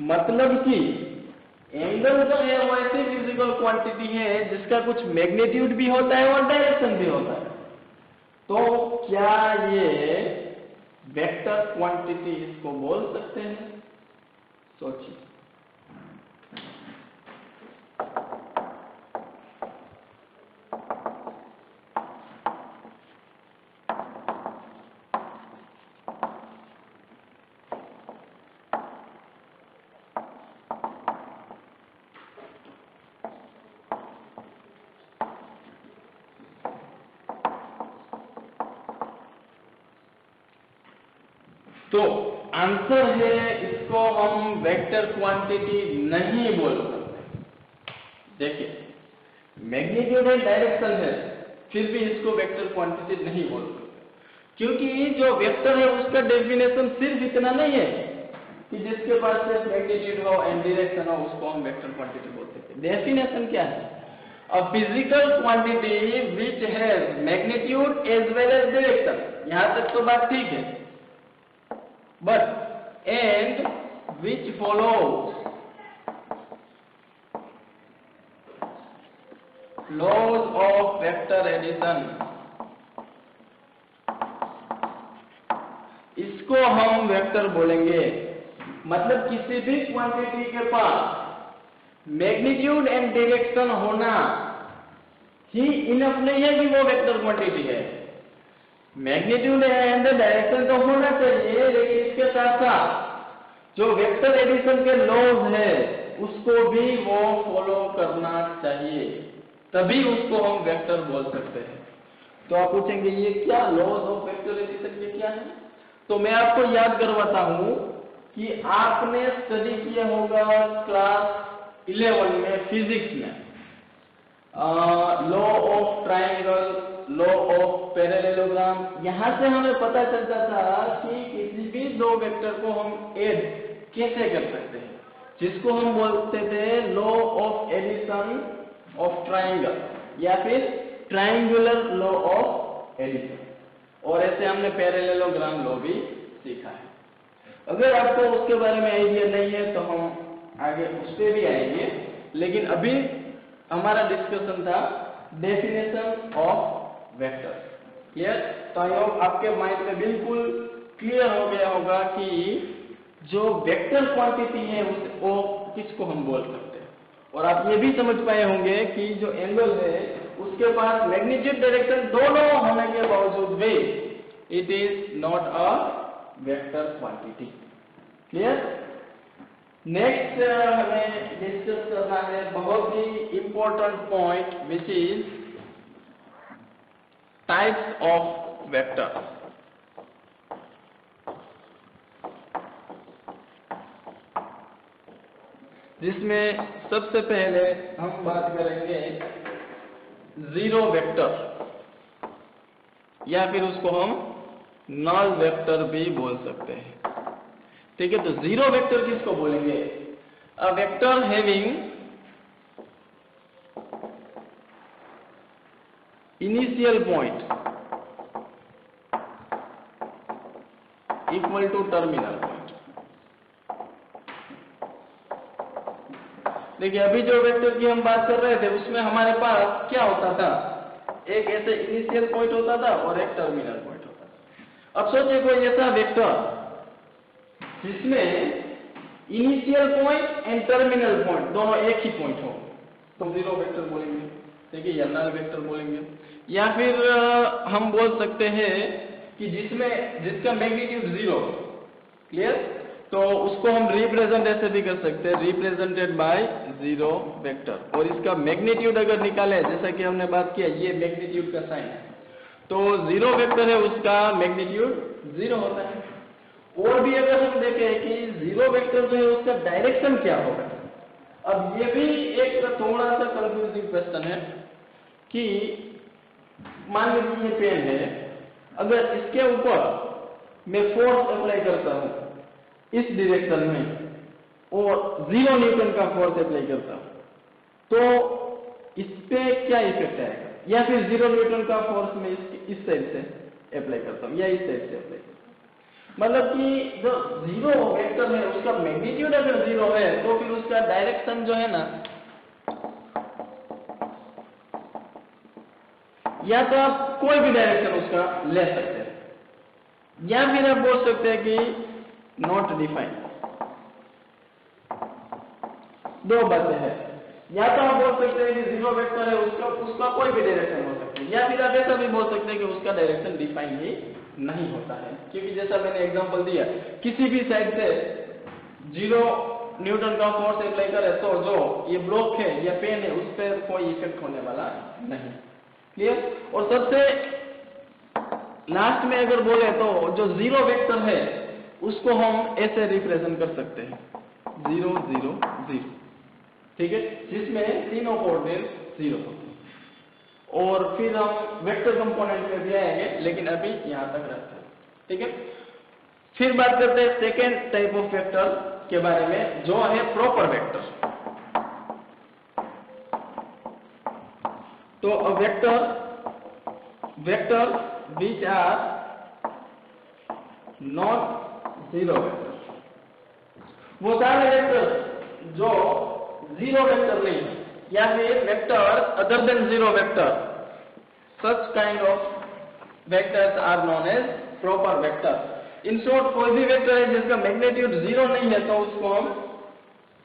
Speaker 1: मतलब कि एंगल जो है वो ऐसी फिजिकल क्वांटिटी है जिसका कुछ मैग्नीट्यूड भी होता है और डायरेक्शन भी होता है। तो क्या ये वेक्टर क्वांटिटी इसको बोल सकते हैं? सोचिए। तो आंसर है, इसको हम वेक्टर क्वांटिटी नहीं बोल सकते। देखिए, मैग्नीट्यूड है, डायरेक्शन है, फिर भी इसको वेक्टर क्वांटिटी नहीं बोल सकते, क्योंकि जो वेक्टर है उसका डेफिनेशन सिर्फ इतना नहीं है कि जिसके पास सिर्फ मैग्नीट्यूड हो एंड डायरेक्शन हो उसको हम वेक्टर क्वांटिटी बोल सकते हैं। डेफिनेशन क्या है? a physical quantity which has magnitude as well as direction. यहां तक तो बात ठीक है, but and which follows laws of vector addition. इसको हम वेक्टर बोलेंगे। मतलब किसी भी क्वांटिटी के पास मैग्नीट्यूड एंड डायरेक्शन होना ही इनफ नहीं है कि वो वेक्टर क्वांटिटी है। मैग्नीट्यूड एंड डायरेक्शन तो होना चाहिए, लेकिन इसके साथ साथ जो वेक्टर एडिशन के लॉज है उसको भी वो फॉलो करना चाहिए, तभी उसको हम वेक्टर बोल सकते हैं। तो आप पूछेंगे ये क्या लॉज ऑफ वेक्टर एडिशन के क्या है? तो मैं आपको याद करवाता हूं कि आपने स्टडी किया होगा क्लास 11 में फिजिक्स में law of triangle, law of parallelogram. यहां से हमें पता चलता था कि किसी भी दो वेक्टर को हम ऐड कैसे कर सकते हैं, जिसको हम बोलते थे law of addition of triangle या फिर ट्रायंगुलर लॉ ऑफ एडिशन। और ऐसे हमने पैरेललोग्राम लॉ भी सीखा है। अगर आपको उसके बारे में आइडिया नहीं है तो हम आगे उस पर भी आएंगे, लेकिन अभी हमारा डिस्कशन था डेफिनेशन ऑफ वेक्टर। क्लियर? तो आई होप आपके माइंड में बिल्कुल क्लियर हो गया होगा कि जो वेक्टर क्वांटिटी है वो किसको हम बोल सकते हैं। और आप ये भी समझ पाए होंगे कि जो एंगल है उसके पास मैग्नीट्यूड डायरेक्शन दोनों होने के बावजूद भी it is not a vector quantity. Clear? Next हमें डिस्कस करना है बहुत ही important point which is types of vector. जिसमें सबसे पहले हम बात करेंगे जीरो वेक्टर, या फिर उसको हम नल वेक्टर भी बोल सकते हैं। ठीक है? तो जीरो वेक्टर किसको बोलेंगे? A vector having initial point equal to terminal point. देखिए अभी जो वेक्टर की हम बात कर रहे थे उसमें हमारे पास क्या होता था, एक ऐसे इनिशियल पॉइंट होता था और एक टर्मिनल पॉइंट होता था। अब सोचिए कोई ऐसा वेक्टर जिसमें initial point and terminal point दोनों एक ही पॉइंट हो, तो जीरो वेक्टर बोलेंगे। ठीक है? या नल वेक्टर बोलेंगे। या फिर हम बोल सकते हैं कि जिसका मैग्नीट्यूड जीरो। क्लियर? तो उसको हम रिप्रेजेंट ऐसे भी कर सकते हैं, रिप्रेजेंटेड बाय जीरो वेक्टर। और इसका मैग्नीट्यूड अगर निकाले, जैसा कि हमने बात किया, ये मैग्नीट्यूड का साइन है, तो जीरो वेक्टर है उसका मैग्नीट्यूड जीरो होता है। और भी अगर हम देखें कि जीरो वेक्टर जो है उसका डायरेक्शन क्या होगा, अब ये भी एक थोड़ा सा कंफ्यूजिंग क्वेश्चन है कि मान लीजिए ये पेन है, अगर इसके ऊपर मैं फोर्स अप्लाई करता हूं इस डायरेक्शन में और 0 न्यूटन का फोर्स अप्लाई करता हूं, तो इस पे क्या इफेक्ट आएगा? या फिर 0 न्यूटन का फोर्स मैं इस साइड से अप्लाई करता हूं या इस साइड से अप्लाई करता हूं, मतलब कि जो जीरो वेक्टर है उसका मैग्नीट्यूड अगर जीरो है तो फिर उसका डायरेक्शन जो है ना, या तो आप कोई भी डायरेक्शन उसका ले सकते हैं, या फिर आप बोल सकते हैं कि नॉट डिफाइंड। दो बातें हैं, या तो आप बोल सकते हैं कि जीरो वेक्टर है उसका कोई भी डायरेक्शन हो सकता है, या फिर आप ऐसा भी बोल सकते हैं कि उसका डायरेक्शन डिफाइन ही नहीं होता है। क्योंकि जैसा मैंने एग्जांपल दिया, किसी भी साइड से 0 न्यूटन का फोर्स अप्लाई करे तो जो ये ब्लॉक है या पेन है उस पर कोई इफेक्ट होने वाला नहीं। क्लियर? और सबसे लास्ट में अगर बोले तो जो जीरो वेक्टर है उसको हम ऐसे रिप्रेजेंट कर सकते हैं 0 0 0। ठीक है? जिसमें तीनों कोऑर्डिनेट 0 होते हैं। और फिर हम वेक्टर कंपोनेंट में भी आएंगे, लेकिन अभी यहां तक रखते हैं। ठीक है? फिर बात करते हैं सेकेंड टाइप ऑफ वेक्टर के बारे में, जो है प्रॉपर वेक्टर। तो a vector which are not zero vector, वो सारे वेक्टर जो जीरो वेक्टर नहीं है या फिर vector other than zero vector, such kind of vectors are known as proper vector. In short कोई भी वेक्टर है जिसका मैग्नीट्यूड जीरो नहीं है तो उसको हम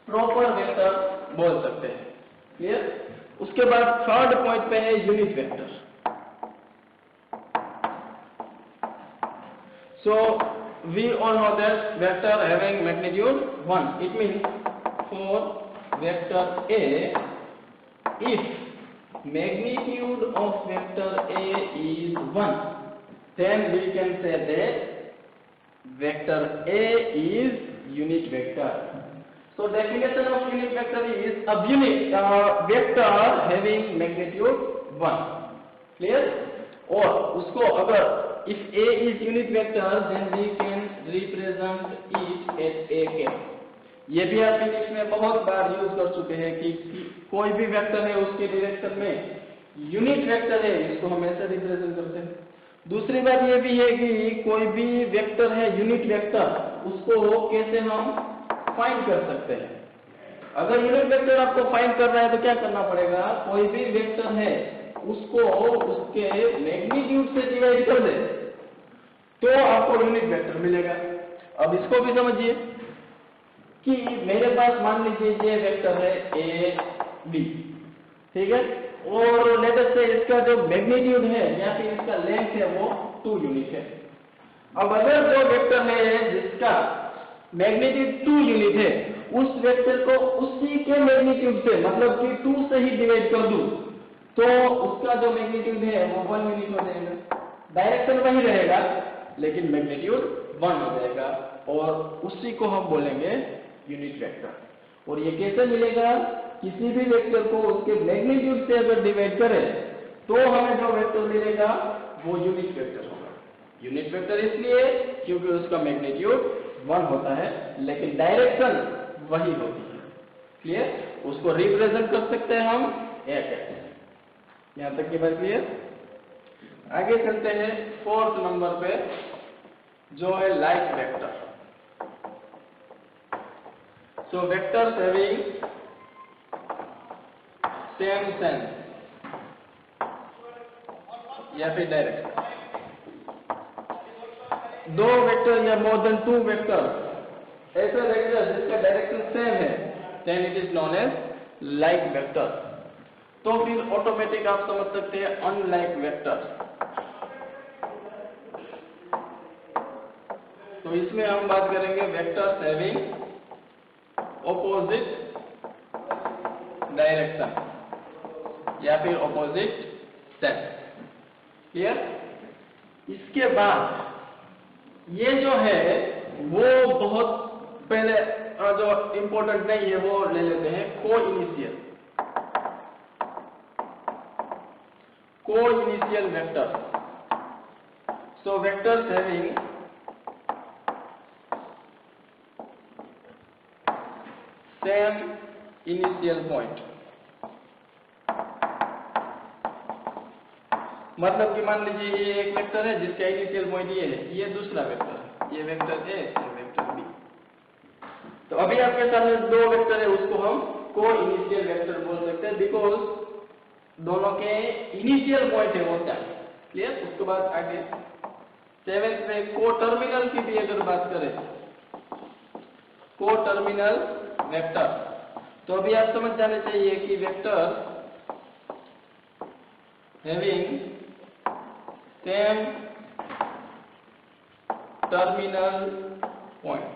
Speaker 1: प्रॉपर वेक्टर बोल सकते हैं। क्लियर? उसके बाद थर्ड पॉइंट पे है unit vector. So we all know that vector having magnitude 1. It means for vector A, if magnitude of vector A is 1, then we can say that vector A is unit vector. So definition of unit vector is a unit vector having magnitude 1. Clear? और उसको अगर if A is unit vector, then we can represent it as A cap. ये भी आप English में बहुत बार use कर चुके हैं कि कोई भी वेक्टर है उसके डायरेक्शन में यूनिट वेक्टर है, इसको हम ऐसे रिप्रेजेंट करते हैं। दूसरी बात ये भी है कि कोई भी वेक्टर है यूनिट वेक्टर, उसको कैसे हम फाइंड कर सकते हैं। अगर यूनिट वेक्टर आपको फाइंड करना है तो क्या करना पड़ेगा, कोई भी वेक्टर है उसको उसके मैग्नीट्यूड से डिवाइड कर दे तो आपको यूनिट वेक्टर मिलेगा। अब इसको भी समझिए कि मेरे पास मान लीजिए ये वेक्टर है ए बी, ठीक है, और लेट अस से इसका जो मैग्नीट्यूड है या फिर इसका लेंथ है वो 2 यूनिट है। अब अगर जो वेक्टर है जिसका मैग्नीट्यूड 2 यूनिट है, उस वेक्टर को उसी के मैग्नीट्यूड से मतलब कि 2 से ही डिवाइड कर दूं तो उसका जो मैग्नीट्यूड है वो 1 यूनिट हो जाएगा। डायरेक्शन वही रहेगा लेकिन मैग्नीट्यूड 1 हो जाएगा और उसी को हम बोलेंगे यूनिट वेक्टर। और ये कैसे मिलेगा, किसी भी वेक्टर को उसके मैग्नीट्यूड से अगर डिवाइड करें तो हमें जो वेक्टर मिलेगा वो यूनिट वेक्टर होगा। यूनिट वेक्टर इसलिए क्योंकि उसका मैग्नीट्यूड 1 होता है लेकिन डायरेक्शन वही होती है। क्लियर? उसको रिप्रेजेंट कर सकते हैं हम ए कैसे। यहां तक की बात क्लियर? आगे चलते हैं 4th नंबर पे जो है like vector. So vectors having same sense या फिर डायरेक्शन। दो वेक्टर या मोर देन 2 वेक्टर ऐसे वेक्टर जिसका डायरेक्शन सेम है, then it is known as like vector। तो फिर ऑटोमेटिक आप समझ सकते हैं अनलाइक वेक्टर। तो इसमें हम बात करेंगे वेक्टर्स हैविंग ऑपोजिट डायरेक्शन या फिर ऑपोजिट सेंस। क्लियर? इसके बाद ये जो है वो बहुत पहले जो इंपॉर्टेंट नहीं है वो ले लेते हैं को initial vector. So vectors having same initial point. मतलब कि मान लीजिए ये एक वेक्टर है जिसका इनिशियल पॉइंट ये है, ये दूसरा वेक्टर है, ये वेक्टर ए और वेक्टर बी। तो अभी आपके सामने 2 वेक्टर है, उसको हम को इनिशियल वेक्टर बोल सकते हैं बिकॉज दोनों के इनिशियल पॉइंट है वो क्या है। क्लियर? उसके बाद आगे 7th में को टर्मिनल की भी अगर बात करें, को टर्मिनल वेक्टर, तो अभी आप समझ जाने चाहिए कि vector having same terminal point.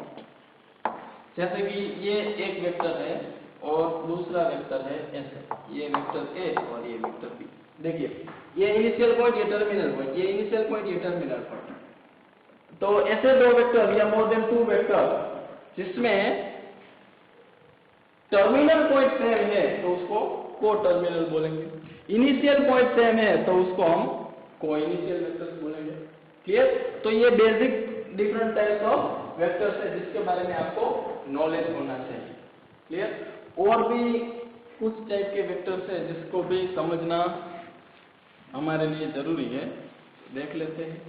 Speaker 1: जैसे कि ये एक वेक्टर है और दूसरा वेक्टर है ऐसे, ये वेक्टर ए और ये वेक्टर बी। देखिए ये इनिशियल पॉइंट, ये टर्मिनल पॉइंट, ये इनिशियल पॉइंट, ये टर्मिनल पॉइंट। तो ऐसे 2 वेक्टर या मोर देन 2 वेक्टर जिसमें टर्मिनल पॉइंट सेम है तो उसको को टर्मिनल बोलेंगे, इनिशियल पॉइंट सेम है तो उसको हम को इनिशियल वेक्टर्स बोलेंगे। क्लियर? तो ये basic different types of vectors है जिसके बारे में आपको नॉलेज होना चाहिए। क्लियर? और भी कुछ टाइप के वेक्टर्स है जिसको भी समझना हमारे लिए जरूरी है, देख लेते हैं।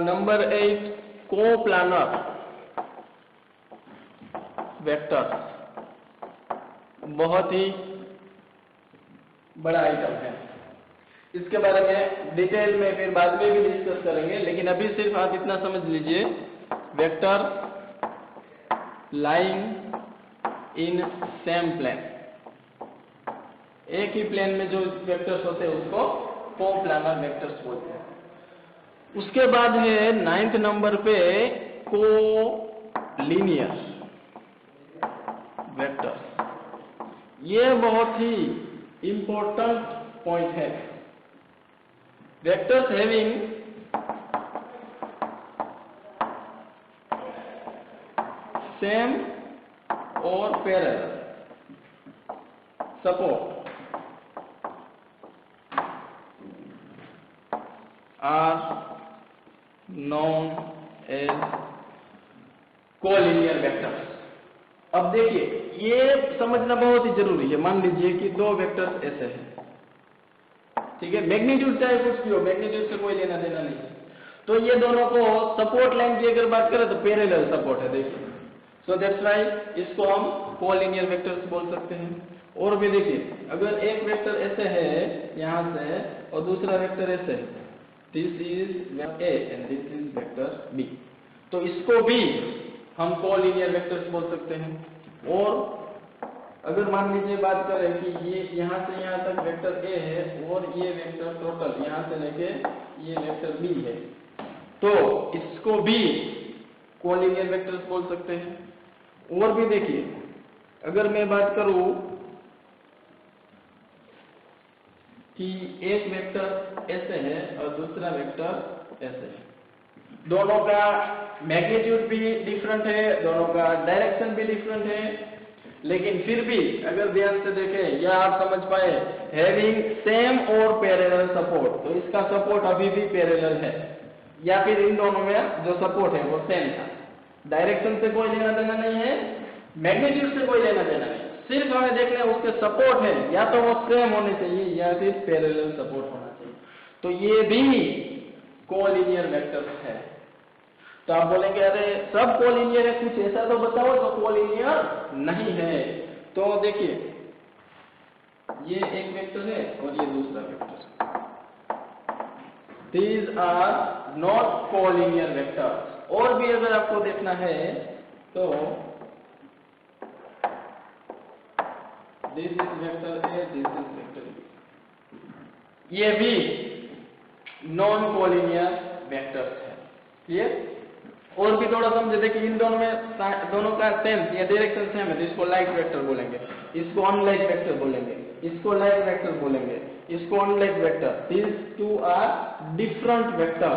Speaker 1: नंबर 8 कोप्लानर वेक्टर, बहुत ही बड़ा आइटम है। इसके बारे में डिटेल में फिर बाद में भी डिस्कस करेंगे, लेकिन अभी सिर्फ आप इतना समझ लीजिए, vector lying in same plane, एक ही प्लेन में जो वेक्टर्स होते हैं उसको कोप्लानर वेक्टर्स बोलते हैं। उसके बाद है 9th नंबर पे कोलिनियर वेक्टर। ये बहुत ही इंपॉर्टेंट पॉइंट है। वेक्टर्स हैविंग सेम और parallel support are known as collinear vectors. अब देखिए, ये समझना बहुत ही जरूरी है। मान लीजिए कि दो वेक्टर्स ऐसे हैं, ठीक है, मैग्नीट्यूड चाहे कुछ भी हो, मैग्नीट्यूड से कोई लेना देना नहीं है। तो ये दोनों को सपोर्ट लाइन की अगर बात करें तो पैरेलल सपोर्ट है, देखिए। सो दैट्स व्हाई इसको हम कोलिनियर वेक्टर्स बोल सकते हैं। और भी देखिए, अगर एक वेक्टर ऐसे है यहां से और दूसरा वेक्टर ऐसे है, this is vector A and this is vector B, तो इसको भी हम कोलिनियर वेक्टर्स बोल सकते हैं। और अगर मान लीजिए बात करें कि ये यहां से यहां तक वेक्टर ए है और ये वेक्टर टोटल यहां से लेके ये वेक्टर बी है, तो इसको भी कोलिनियर वेक्टर्स बोल सकते हैं। और भी देखिए, अगर मैं बात करूं कि एक वेक्टर ऐसे है और दूसरा वेक्टर ऐसे है, दोनों का मैग्नीट्यूड भी डिफरेंट है, दोनों का डायरेक्शन भी डिफरेंट है, लेकिन फिर भी अगर ध्यान से देखें या आप समझ पाए, हैविंग सेम और पैरेलल सपोर्ट, तो इसका सपोर्ट अभी भी पैरेलल है, या फिर इन दोनों में जो सपोर्ट है वो सेम था। डायरेक्शन से कोई लेना देना नहीं है, मैग्नीट्यूड से कोई लेना देना नहीं, सिर्फ हमें देखना है उसके सपोर्ट है, या तो वो सेम होने चाहिए या फिर पैरेलल सपोर्ट होना चाहिए। तो ये भी कोलिनियर वेक्टर्स है। तो आप बोलेंगे अरे सब कोलिनियर है, कुछ ऐसा तो बताओ जो कोलिनियर नहीं है। तो देखिए, ये एक वेक्टर है और ये दूसरा vector, these are not collinear vectors. और भी अगर आपको देखना है तो this is vector A, this is vector B, ये भी नॉन कोलिनियर वेक्टर्स है। क्लियर? और भी थोड़ा समझे, देखिए इन दोनों में दोनों का सेम या डायरेक्शन सेम है, तो इसको लाइक वेक्टर बोलेंगे, इसको अनलाइक वेक्टर बोलेंगे, इसको लाइक वेक्टर बोलेंगे, इसको unlike vector. This two are different vector.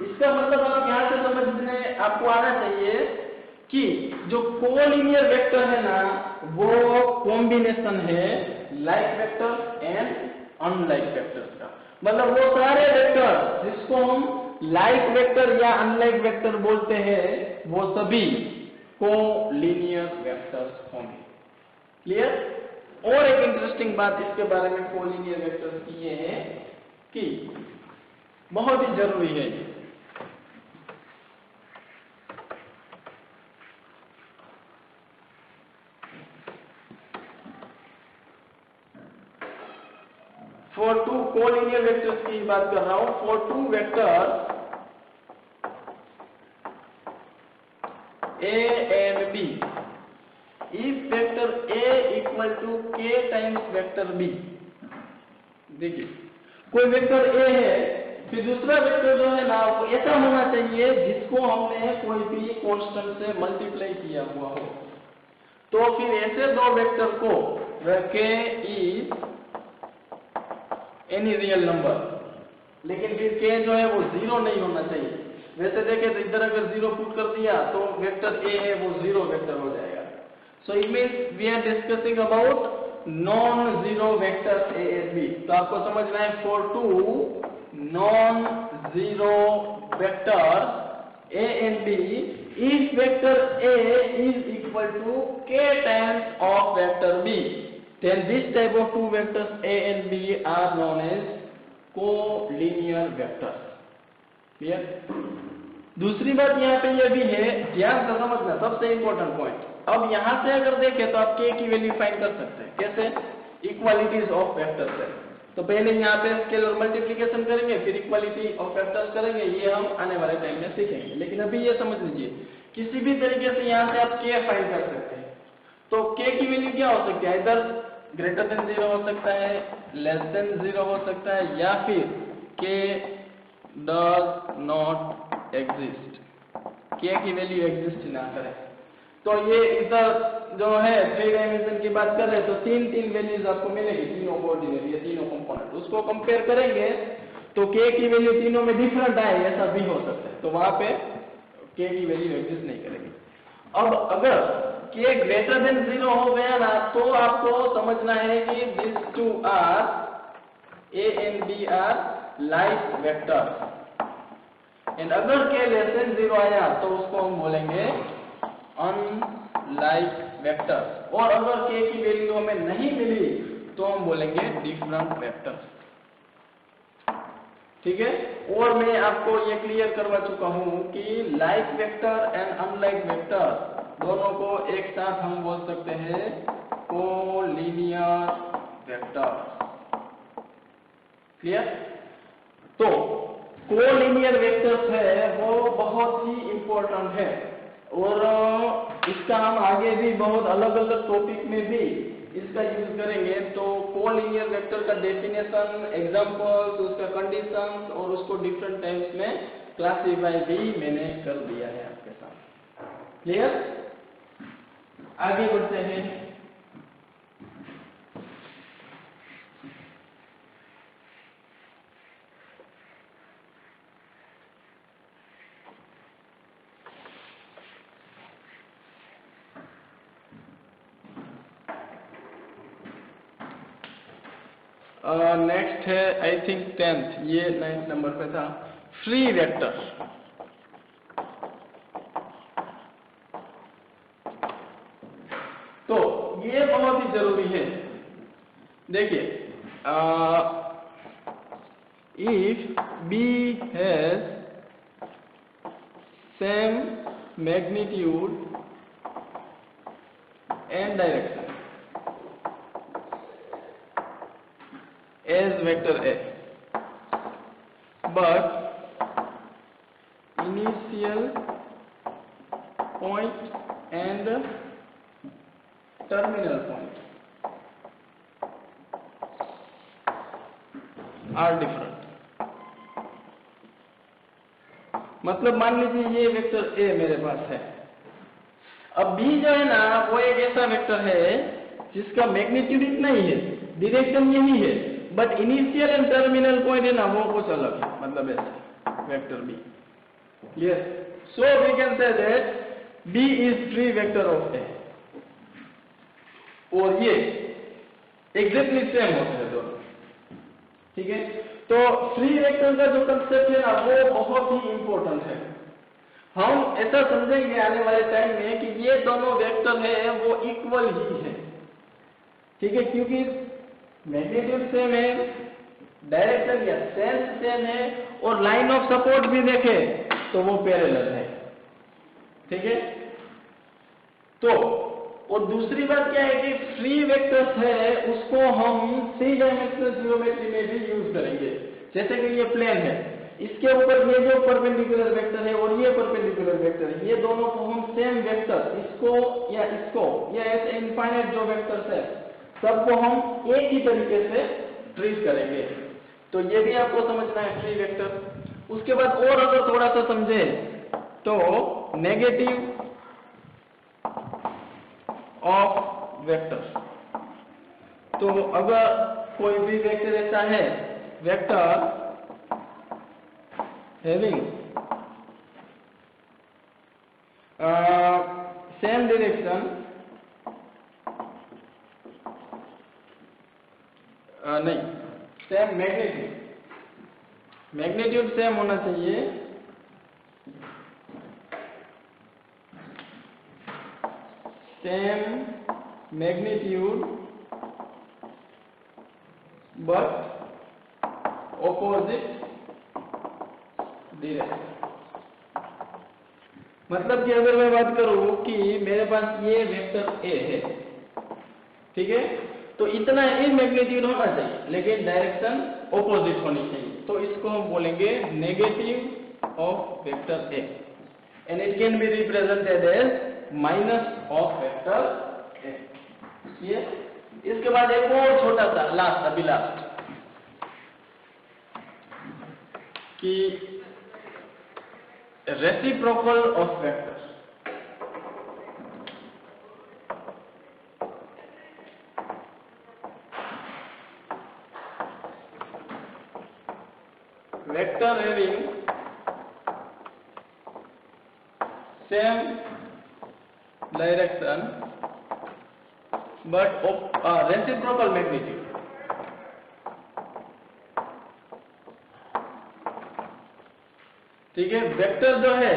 Speaker 1: इसका मतलब आप यहां से समझने आपको आना चाहिए कि जो कोलिनियर वेक्टर है ना, वो कॉम्बिनेशन है like vector and unlike vectors का। मतलब वो सारे वेक्टर जिसको हम लाइक वेक्टर या अनलाइक वेक्टर बोलते हैं, वो सभी कोलिनियर वेक्टर्स होंगे। क्लियर? और एक इंटरेस्टिंग बात इसके बारे में कोलिनियर वेक्टर्स की ये है कि बहुत ही जरूरी है, फॉर टू कोलिनियर वेक्टर्स की बात कर रहा हूं। For two vectors A and B, if vector A equal to K times vector B, देखिए कोई वेक्टर A है, फिर दूसरा वेक्टर जो है ना वो ऐसा होना चाहिए जिसको हमने कोई भी कांस्टेंट से मल्टीप्लाई किया हुआ हो। तो फिर ऐसे दो वेक्टर को K is any real number, लेकिन फिर K जो है वो जीरो नहीं होना चाहिए। वैसे देखें तो इधर अगर जीरो पुट कर दिया तो वेक्टर ए है वो जीरो वेक्टर हो जाएगा। So it means we are discussing about non zero vector A and B. तो आपको समझना है for two non zero vector A and B, if vector A is equal to k times of vector B, then this type of two vectors a and b are known as collinear vectors। Clear? दूसरी बात यहाँ पे ये भी है, ध्यान से समझना, सबसे इंपॉर्टेंट पॉइंट। अब यहाँ से अगर देखें तो आप k की वैल्यू फाइंड कर सकते हैं। कैसे? इक्वालिटीज ऑफ वेक्टर्स है। तो पहले यहाँ पे स्केलर मल्टीप्लिकेशन करेंगे, फिर इक्वालिटी ऑफ वेक्टर्स करेंगे, ये हम आने वाले टाइम में सीखेंगे। लेकिन अभी ये समझ लीजिए, किसी भी तरीके से यहाँ से आप k फाइंड कर सकते हैं। तो k की वैल्यू क्या हो सकती है? इधर ग्रेटर देन 0 हो सकता है, लेस देन 0 हो सकता है, या फिर k does not exist, k की वैल्यू एग्जिस्ट ना करे। तो ये इधर जो है 3 डायमेंशन की बात कर रहे हैं, तो तीन वैल्यूज आपको मिलेगी, तीनों कोऑर्डिनेट, ये तीनों कंपोनेंट, उसको कंपेयर करेंगे तो k की वैल्यू तीनों में डिफरेंट आए, ऐसा भी हो सकता है। तो वहां पे k की वैल्यू एग्जिस्ट नहीं करेगी। अब अगर k ग्रेटर देन 0 हो गया ना, तो आपको समझना है कि this two are a and b are like vector, and अगर k लेस देन 0 आया तो उसको हम बोलेंगे अनलाइक वेक्टर, और अगर k की वैल्यू हमें नहीं मिली तो हम बोलेंगे डिफरेंट वेक्टर। ठीक है? और मैं आपको ये क्लियर करवा चुका हूं कि like vector and unlike vector दोनों को एक साथ हम बोल सकते हैं कोलिनियर वेक्टर। क्लियर? तो कोलिनियर वेक्टर्स है वो बहुत ही इंपॉर्टेंट है, और इसका हम आगे भी बहुत अलग अलग टॉपिक में भी इसका यूज करेंगे। तो कोलिनियर वेक्टर का डेफिनेशन, एग्जांपल्स, उसका कंडीशंस और उसको डिफरेंट टाइप्स में क्लासिफाई भी मैंने कर दिया है आपके साथ। क्लियर? आगे बढ़ते हैं। नेक्स्ट है आई थिंक 10th, ये 9th नंबर पे था, फ्री वेक्टर। तो ये बहुत ही जरूरी है। देखिए, if B has same magnitude and direction as vector A, but initial point and terminal point are different। मतलब मान लीजिए ये वेक्टर A मेरे पास है, अब B जो है ना वो एक ऐसा वेक्टर है जिसका मैग्नीट्यूड इतना ही है, डायरेक्शन यही है, but initial and terminal point है ना वो कुछ अलग है, मतलब ऐसे vector B. Clear? So we can say that B is free vector of A, और ये एग्जैक्टली सेम होते हैं दोनों। ठीक है? तो फ्री वेक्टर का जो कंसेप्ट है ना वो बहुत ही इंपॉर्टेंट है। हम ऐसा समझेंगे आने वाले टाइम में कि ये दोनों वेक्टर है वो इक्वल ही है। ठीक है? क्योंकि मैग्नीट्यूड सेम है, डायरेक्शन या सेंस सेम है, और लाइन ऑफ सपोर्ट भी देखें तो वो पैरेलल है। ठीक है? तो और दूसरी बात क्या है कि फ्री वेक्टर्स है उसको हम 3 डायमेंशनल ज्योमेट्री में भी यूज करेंगे। जैसे कि ये प्लेन है, इसके ऊपर ये जो परपेंडिकुलर वेक्टर है और ये परपेंडिकुलर वेक्टर है, ये दोनों को हम सेम वेक्टर, इसको या ऐसे इनफाइनाइट जो वेक्टर्स है सबको हम एक ही तरीके से ट्रीट करेंगे। तो ये भी आपको समझना है फ्री वेक्टर। उसके बाद और अगर थोड़ा सा समझे तो नेगेटिव ऑफ वेक्टर। तो अगर कोई भी वेक्टर ऐसा है, वेक्टर हैविंग सेम डायरेक्शन नहीं, सेम मैग्नीट्यूड, मैग्नीट्यूड सेम होना चाहिए। Same magnitude but opposite direction. मतलब कि अगर मैं बात करूं कि मेरे पास ये वेक्टर ए है, ठीक है, तो इतना ही मैग्नीट्यूड होना चाहिए, लेकिन डायरेक्शन ऑपोजिट होनी चाहिए, तो इसको हम बोलेंगे negative of vector A, and it can be represented as minus of vector A. ये इसके बाद एक और छोटा सा लास्ट, अभी लास्ट, कि reciprocal of vector. Vector having same direction but reciprocal magnitude। ठीक है, वेक्टर जो है,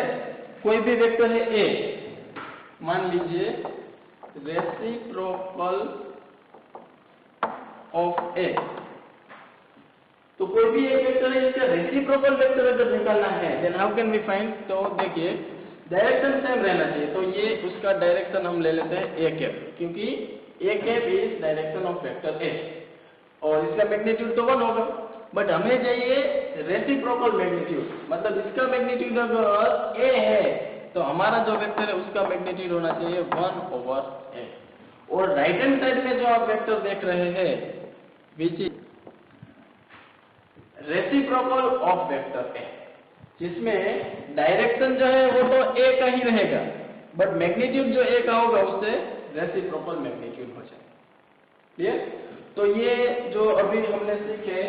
Speaker 1: कोई भी वेक्टर है ए, मान लीजिए रेसिप्रोकल ऑफ ए, तो कोई भी एक वेक्टर है इसका रेसिप्रोकल वेक्टर अगर निकालना है, then how can we find? तो देखिए डायरेक्शन सेम रहना चाहिए, तो ये उसका डायरेक्शन हम ले लेते हैं ए कैप, क्योंकि A cap is direction of vector A, और इसका मैग्नीट्यूड तो 1 होगा, बट हमें चाहिए रेसिप्रोकल मैग्नीट्यूड, मतलब इसका मैग्नीट्यूड अगर ए है तो हमारा जो वेक्टर है उसका मैग्नीट्यूड होना चाहिए 1/a। और राइट हैंड साइड में जो आप वेक्टर देख रहे हैं which is reciprocal of vector ए, जिसमें डायरेक्शन जो है वो तो ए का ही रहेगा, बट मैग्नीट्यूड जो ए का होगा उससे रेसिप्रोकल मैग्नीट्यूड हो जाएगा। क्लियर? तो ये जो अभी हमने सीखे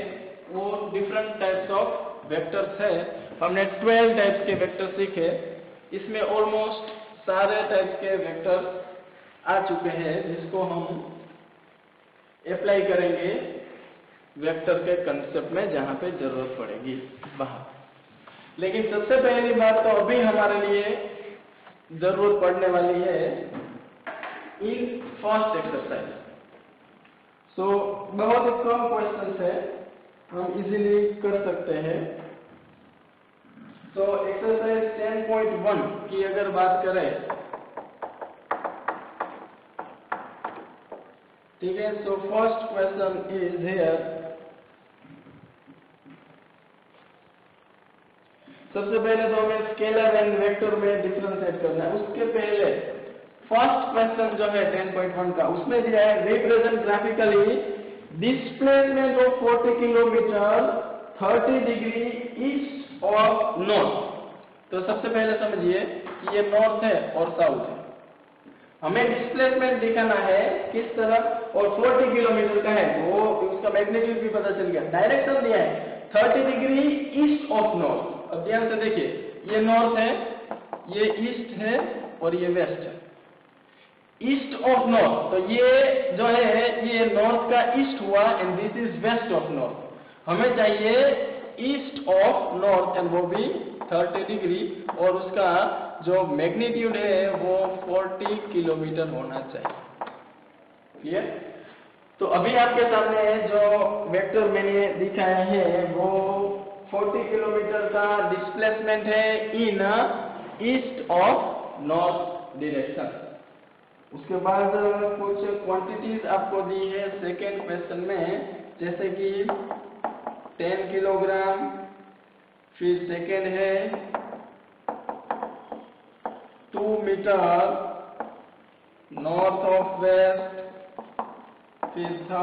Speaker 1: वो डिफरेंट टाइप्स ऑफ वेक्टर्स है, हमने 12 टाइप्स के वेक्टर सीखे, इसमें ऑलमोस्ट सारे टाइप्स के वेक्टर्स आ चुके हैं जिसको हम अप्लाई करेंगे वेक्टर के कंसेप्ट में जहां पे जरूरत पड़ेगी वहां। लेकिन सबसे पहली बात तो अभी हमारे लिए जरूरत पड़ने वाली है इन फर्स्ट एक्सरसाइज। सो बहुत ही कम क्वेश्चंस है, हम इजीली कर सकते हैं। तो एक्सरसाइज 10.1 की अगर बात करें, ठीक है, so first question is here. सबसे पहले तो हमें स्केलर एंड वेक्टर में डिफरेंशिएट करना है। उसके पहले फर्स्ट क्वेश्चन जो है 10.1 का, उसमें दिया है represent graphically displacement of 40 kilometre 30 degree east of north. तो सबसे पहले समझिए कि ये नॉर्थ है और साउथ है, हमें डिस्प्लेसमेंट दिखाना है किस तरफ, और 40 किलोमीटर का है, वो उसका मैग्नीट्यूड भी पता चल गया। डायरेक्शन दिया है 30 डिग्री ईस्ट ऑफ नॉर्थ। अब ध्यान से देखिए, ये नॉर्थ है, ये ईस्ट है और ये वेस्ट है। ईस्ट ऑफ नॉर्थ, तो ये जो है ये नॉर्थ का ईस्ट हुआ and this is west of north. हमें चाहिए ईस्ट ऑफ नॉर्थ एंड वो भी 30 डिग्री, और उसका जो मैग्नीट्यूड है वो 40 किलोमीटर होना चाहिए। क्लियर? तो अभी आपके सामने जो वेक्टर मैंने दिखाया है वो 40 किलोमीटर का डिस्प्लेसमेंट है इन ईस्ट ऑफ नॉर्थ डायरेक्शन। उसके बाद कुछ क्वांटिटीज आपको दी है सेकेंड क्वेश्चन में, जैसे कि 10 किलोग्राम, फिर सेकेंड है 2 मीटर नॉर्थ ऑफ वेस्ट, फिर